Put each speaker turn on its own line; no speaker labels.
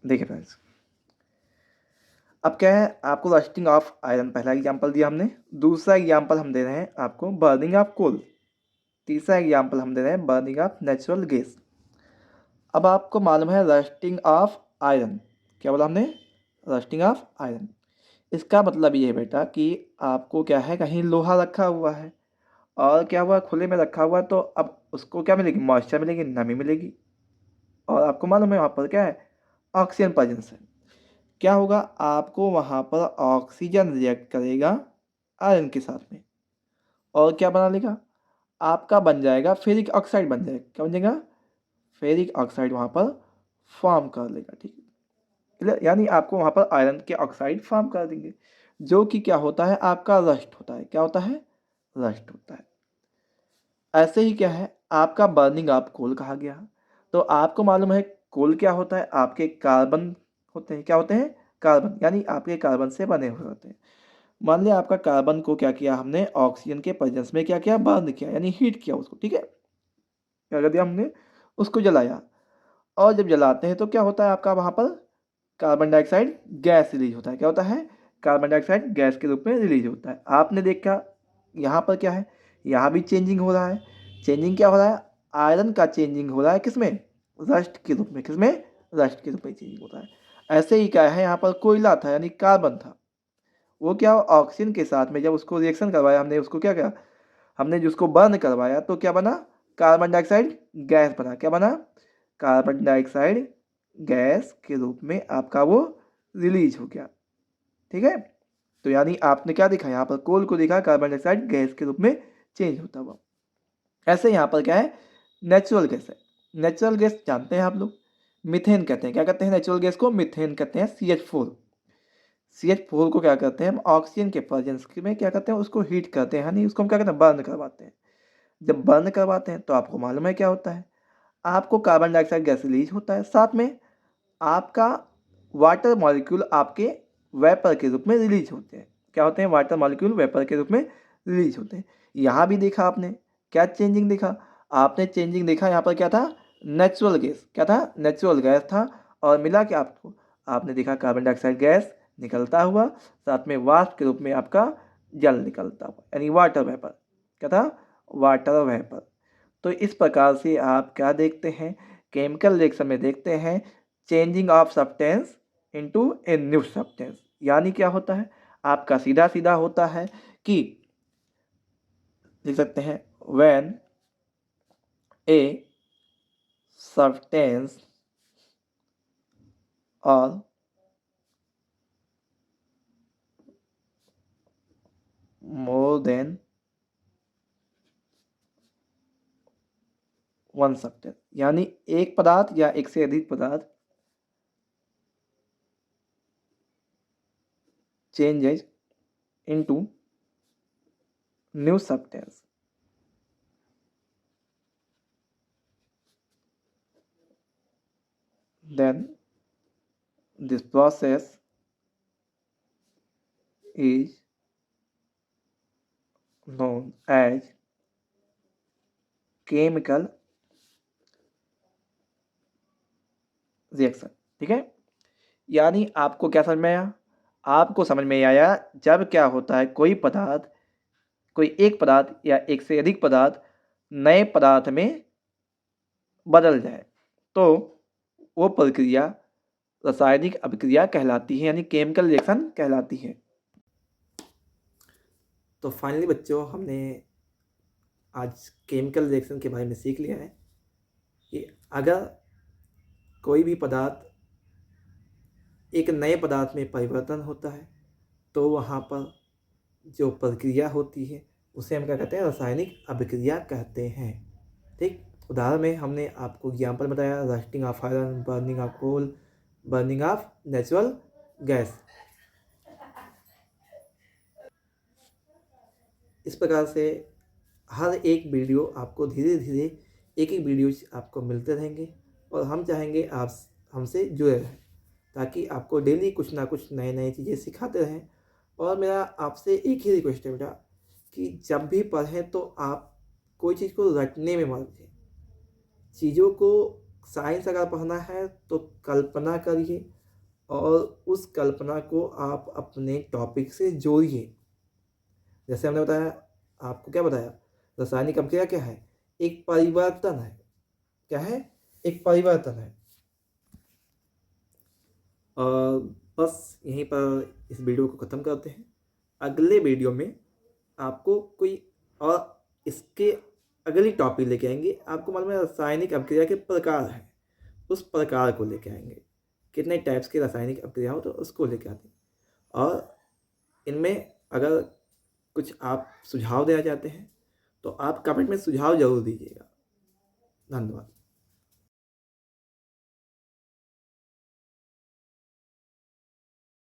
देखिए फ्रेंड्स, अब क्या है, आपको रस्टिंग ऑफ आयरन पहला एग्जाम्पल दिया हमने, दूसरा एग्जाम्पल हम दे रहे हैं आपको बर्निंग ऑफ कोल, तीसरा एग्जाम्पल हम दे रहे हैं बर्निंग ऑफ नेचुरल गैस। अब आपको मालूम है रस्टिंग ऑफ आयरन, क्या बोला हमने, रस्टिंग ऑफ आयरन। इसका मतलब ये है बेटा कि आपको क्या है, कहीं लोहा रखा हुआ है और क्या हुआ, खुले में रखा हुआ है, तो अब उसको क्या मिलेगी, मॉइस्चर मिलेगी, नमी मिलेगी। और आपको मालूम है वहाँ पर क्या है, ऑक्सीजन प्रेजेंस है। क्या होगा, आपको वहाँ पर ऑक्सीजन रिएक्ट करेगा आयरन के साथ में और क्या बना लेगा, आपका बन जाएगा फेरिक ऑक्साइड बन जाएगा। क्या बन जाएगा, फेरिक ऑक्साइड वहाँ पर फॉर्म कर लेगा। ठीक है, यानी आपको वहाँ पर आयरन के ऑक्साइड फॉर्म कर देंगे, जो कि क्या होता है, आपका रस्ट होता है। क्या होता है, रस्ट होता है। ऐसे ही क्या है, आपका बर्निंग ऑफ कोल कहा गया। तो आपको मालूम है कोल क्या होता है, आपके कार्बन होते हैं। क्या होते हैं, कार्बन, यानी आपके कार्बन से बने हुए होते हैं। मान लिया आपका कार्बन को क्या किया हमने, ऑक्सीजन के प्रेजेंस में क्या किया, बर्न किया, यानी हीट किया उसको। ठीक है, क्या कर दिया हमने, उसको जलाया। और जब जलाते हैं तो क्या होता है, आपका वहाँ पर कार्बन डाइऑक्साइड गैस रिलीज होता है। क्या होता है, कार्बन डाइऑक्साइड गैस के रूप में रिलीज होता है। आपने देखा यहाँ पर क्या है, यहाँ भी चेंजिंग हो रहा है। चेंजिंग क्या हो रहा है, आयरन का चेंजिंग हो रहा है, किसमें, रस्ट के रूप में। किसमें, रस्ट के रूप में चेंजिंग होता है। ऐसे ही क्या है, यहाँ पर कोयला था यानी कार्बन था, वो क्या ऑक्सीजन के साथ में जब उसको रिएक्शन करवाया हमने, उसको क्या किया हमने, जिसको बर्न करवाया तो क्या बना, कार्बन डाइऑक्साइड गैस बना। क्या बना, कार्बन डाइऑक्साइड गैस के रूप में आपका वो रिलीज हो गया। ठीक है, तो यानी आपने क्या देखा, यहाँ पर कोल को देखा कार्बन डाइऑक्साइड गैस के रूप में चेंज होता हुआ। ऐसे यहाँ पर क्या है, नेचुरल गैस है। नेचुरल गैस जानते हैं आप लोग, मीथेन कहते हैं। क्या कहते हैं नेचुरल गैस को, मीथेन कहते हैं। CH4 को क्या करते हैं हम, ऑक्सीजन के प्रेजेंस में क्या करते हैं, उसको हीट करते हैं, यानी उसको हम क्या करते हैं, बर्न करवाते हैं। जब बर्न करवाते हैं तो आपको मालूम है क्या होता है, आपको कार्बन डाइऑक्साइड गैस रिलीज होता है, साथ में आपका वाटर मॉलिक्यूल आपके वेपर के रूप में रिलीज होते हैं। क्या होते हैं, वाटर मॉलिक्यूल वेपर के रूप में रिलीज होते हैं। यहाँ भी देखा आपने, क्या चेंजिंग देखा, आपने चेंजिंग देखा, यहाँ पर क्या था, नेचुरल गैस। क्या था, नेचुरल गैस था, और मिला क्या आपको, आपने देखा कार्बन डाइऑक्साइड गैस निकलता हुआ, साथ में वाष्प के रूप में आपका जल निकलता हुआ, यानी वाटर वेपर। क्या था, वाटर वेपर। तो इस प्रकार से आप क्या देखते हैं, केमिकल रिएक्शन में देखते हैं changing of substance into a new substance. यानी क्या होता है, आपका सीधा सीधा होता है कि लिख सकते हैं व्हेन ए सब्सटेंस और मोर देन वन सब्सटेंस, यानी एक पदार्थ या एक से अधिक पदार्थ changes into new substance, then this process is known as chemical reaction. ठीक है, यानी आपको क्या समझ में आया, आपको समझ में आया जब क्या होता है, कोई पदार्थ, कोई एक पदार्थ या एक से अधिक पदार्थ नए पदार्थ में बदल जाए तो वो प्रक्रिया रासायनिक अभिक्रिया कहलाती है, यानी केमिकल रिएक्शन कहलाती है। तो फाइनली बच्चों, हमने आज केमिकल रिएक्शन के बारे में सीख लिया है कि अगर कोई भी पदार्थ एक नए पदार्थ में परिवर्तन होता है तो वहाँ पर जो प्रक्रिया होती है उसे हम क्या कहते हैं, रासायनिक अभिक्रिया कहते हैं। ठीक, उदाहरण में हमने आपको एग्जाम्पल बताया, rusting of iron, burning of coal, burning of natural gas. इस प्रकार से हर एक वीडियो आपको धीरे धीरे एक एक वीडियो आपको मिलते रहेंगे, और हम चाहेंगे आप हमसे जुड़े रहें ताकि आपको डेली कुछ ना कुछ नए नए चीज़ें सिखाते रहें। और मेरा आपसे एक ही रिक्वेस्ट है बेटा कि जब भी पढ़ें तो आप कोई चीज़ को रटने में मत दें, चीज़ों को साइंस अगर पढ़ना है तो कल्पना करिए और उस कल्पना को आप अपने टॉपिक से जोड़िए। जैसे हमने बताया, आपको क्या बताया, रासायनिक अभिक्रिया क्या है, एक परिवर्तन है। क्या है, एक परिवर्तन है। और बस यहीं पर इस वीडियो को ख़त्म करते हैं। अगले वीडियो में आपको कोई और इसके अगली टॉपिक लेके आएंगे। आपको मालूम है रासायनिक अभिक्रिया के प्रकार हैं, उस प्रकार को लेके आएंगे। कितने टाइप्स की रासायनिक अभिक्रिया हो तो उसको लेके आते हैं। और इनमें अगर कुछ आप सुझाव देना चाहते हैं तो आप कमेंट में सुझाव जरूर दीजिएगा। धन्यवाद।